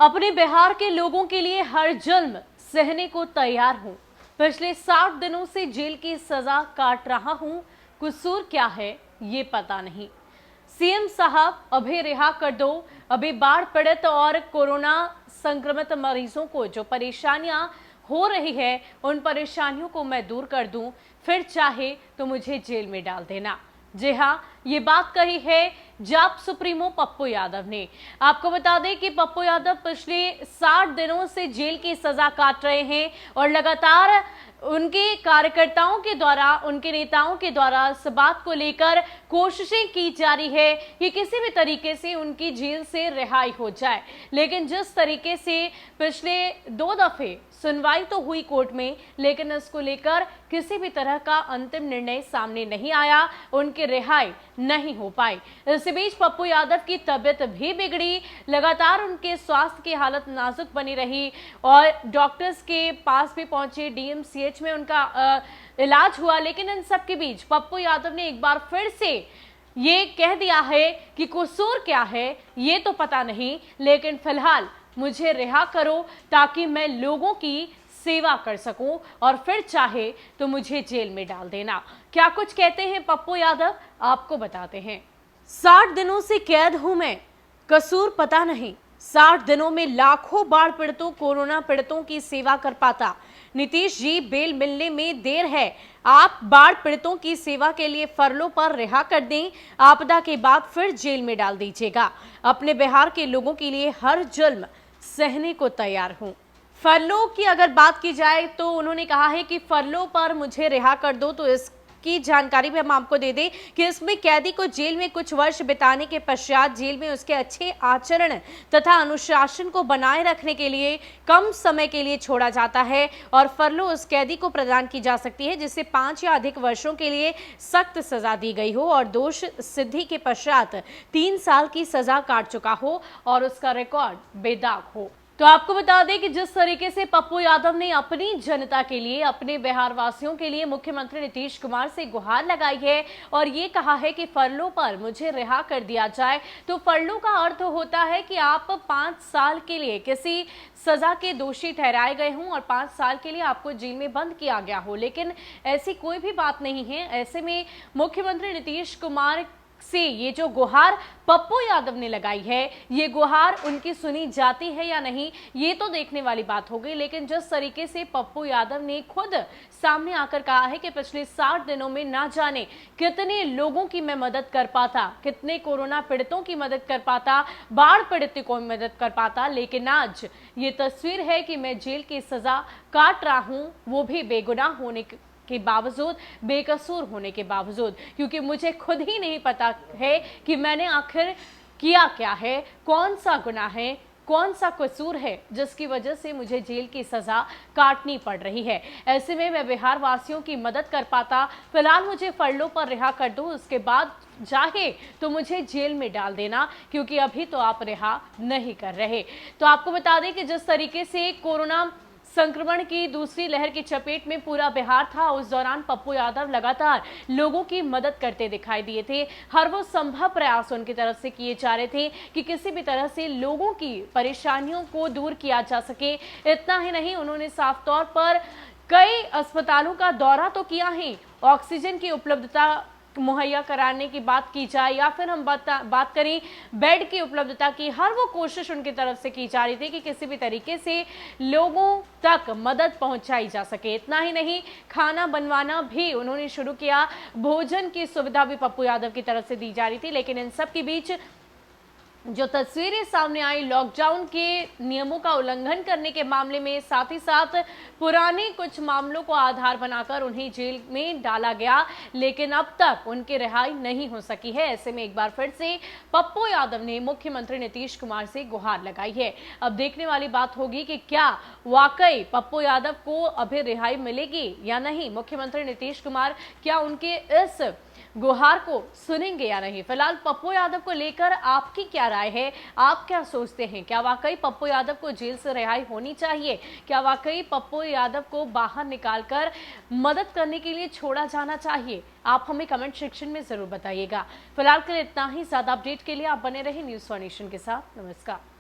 अपने बिहार के लोगों के लिए हर जुल्म सहने को तैयार हूं। पिछले 60 दिनों से जेल की सजा काट रहा हूं। कसूर क्या है ये पता नहीं। सीएम साहब अभी रिहा कर दो। अभी बाढ़ पीड़ित और कोरोना संक्रमित मरीजों को जो परेशानियां हो रही है उन परेशानियों को मैं दूर कर दूं, फिर चाहे तो मुझे जेल में डाल देना। जी हाँ, ये बात कही है जाप सुप्रीमो पप्पू यादव ने। आपको बता दें कि पप्पू यादव पिछले 60 दिनों से जेल की सजा काट रहे हैं और लगातार उनके कार्यकर्ताओं के द्वारा, उनके नेताओं के द्वारा इस बात को लेकर कोशिशें की जा रही है कि किसी भी तरीके से उनकी जेल से रिहाई हो जाए। लेकिन जिस तरीके से पिछले 2 दफे सुनवाई तो हुई कोर्ट में, लेकिन इसको लेकर किसी भी तरह का अंतिम निर्णय सामने नहीं आया, उनकी रिहाई नहीं हो पाई। इसी बीच पप्पू यादव की तबीयत भी बिगड़ी, लगातार उनके स्वास्थ्य की हालत नाजुक बनी रही और डॉक्टर्स के पास भी पहुंचे, डीएमसीएच में उनका इलाज हुआ। लेकिन इन सब के बीच पप्पू यादव ने एक बार फिर से ये कह दिया है कि कसूर क्या है ये तो पता नहीं, लेकिन फिलहाल मुझे रिहा करो ताकि मैं लोगों की सेवा कर सकूं और फिर चाहे तो मुझे जेल में डाल देना। क्या कुछ कहते हैं पप्पू यादव, आपको बताते हैं। 60 दिनों से कैद हूं मैं, कसूर पता नहीं। 60 दिनों में लाखों बाढ़ पीड़ितों, कोरोना पीड़ितों की सेवा कर पाता। नीतीश जी, बेल मिलने में देर है। आप बाढ़ पीड़ितों की सेवा के लिए फरलों पर रिहा कर दें, आपदा के बाद फिर जेल में डाल दीजिएगा। अपने बिहार के लोगों के लिए हर जुल्म सहने को तैयार हूं। फरलों की अगर बात की जाए तो उन्होंने कहा है कि फरलों पर मुझे रिहा कर दो। तो इसकी जानकारी भी हम आपको दे दें कि इसमें कैदी को जेल में कुछ वर्ष बिताने के पश्चात जेल में उसके अच्छे आचरण तथा अनुशासन को बनाए रखने के लिए कम समय के लिए छोड़ा जाता है और फरलो उस कैदी को प्रदान की जा सकती है जिसे 5 या अधिक वर्षों के लिए सख्त सजा दी गई हो और दोष सिद्धि के पश्चात 3 साल की सजा काट चुका हो और उसका रिकॉर्ड बेदाग हो। तो आपको बता दें कि जिस तरीके से पप्पू यादव ने अपनी जनता के लिए, अपने बिहार वासियों के लिए मुख्यमंत्री नीतीश कुमार से गुहार लगाई है और ये कहा है कि फरलों पर मुझे रिहा कर दिया जाए। तो फरलों का अर्थ होता है कि आप 5 साल के लिए किसी सजा के दोषी ठहराए गए हों और 5 साल के लिए आपको जेल में बंद किया गया हो, लेकिन ऐसी कोई भी बात नहीं है। ऐसे में मुख्यमंत्री नीतीश कुमार से ये जो गुहार पप्पू यादव ने लगाई है, ये गुहार उनकी सुनी जाती है या नहीं, ये तो देखने वाली बात हो गई। लेकिन जिस तरीके से पप्पू यादव ने खुद सामने आकर कहा है कि पिछले 60 दिनों में ना जाने कितने लोगों की मैं मदद कर पाता, कितने कोरोना पीड़ितों की मदद कर पाता, बाढ़ पीड़ितों को मदद कर पाता, लेकिन आज ये तस्वीर है कि मैं जेल की सजा काट रहा हूं, वो भी बेगुनाह होने के बावजूद, बेकसूर होने के बावजूद, क्योंकि मुझे खुद ही नहीं पता है कि मैंने आखिर किया क्या है, कौन सा गुनाह है, कौन सा कसूर है जिसकी वजह से मुझे जेल की सजा काटनी पड़ रही है। ऐसे में मैं बिहार वासियों की मदद कर पाता। फिलहाल मुझे फरलों पर रिहा कर दो, उसके बाद चाहे तो मुझे जेल में डाल देना, क्योंकि अभी तो आप रिहा नहीं कर रहे। तो आपको बता दें कि जिस तरीके से कोरोना संक्रमण की दूसरी लहर की चपेट में पूरा बिहार था, उस दौरान पप्पू यादव लगातार लोगों की मदद करते दिखाई दिए थे। हर वो संभव प्रयास उनकी तरफ से किए जा रहे थे कि किसी भी तरह से लोगों की परेशानियों को दूर किया जा सके। इतना ही नहीं, उन्होंने साफ तौर पर कई अस्पतालों का दौरा तो किया है। ऑक्सीजन की उपलब्धता मुहैया कराने की बात की जाए या फिर हम बात करें बेड की उपलब्धता की, हर वो कोशिश उनकी तरफ से की जा रही थी कि किसी भी तरीके से लोगों तक मदद पहुंचाई जा सके। इतना ही नहीं, खाना बनवाना भी उन्होंने शुरू किया, भोजन की सुविधा भी पप्पू यादव की तरफ से दी जा रही थी। लेकिन इन सब के बीच जो तस्वीरें सामने आई लॉकडाउन के नियमों का उल्लंघन करने के मामले में, साथ ही साथ पुराने कुछ मामलों को आधार बनाकर उन्हें जेल में डाला गया, लेकिन अब तक उनकी रिहाई नहीं हो सकी है। ऐसे में एक बार फिर से पप्पू यादव ने मुख्यमंत्री नीतीश कुमार से गुहार लगाई है। अब देखने वाली बात होगी कि क्या वाकई पप्पू यादव को अभी रिहाई मिलेगी या नहीं। मुख्यमंत्री नीतीश कुमार क्या उनके इस गुहार को सुनेंगे या नहीं। फिलहाल पप्पू यादव को लेकर आपकी क्या राय है, आप क्या सोचते हैं? क्या वाकई पप्पू यादव को जेल से रिहाई होनी चाहिए? क्या वाकई पप्पू यादव को बाहर निकालकर मदद करने के लिए छोड़ा जाना चाहिए? आप हमें कमेंट सेक्शन में जरूर बताइएगा। फिलहाल के लिए इतना ही। ज्यादा अपडेट के लिए आप बने रहे न्यूज़ फॉर नेशन के साथ। नमस्कार।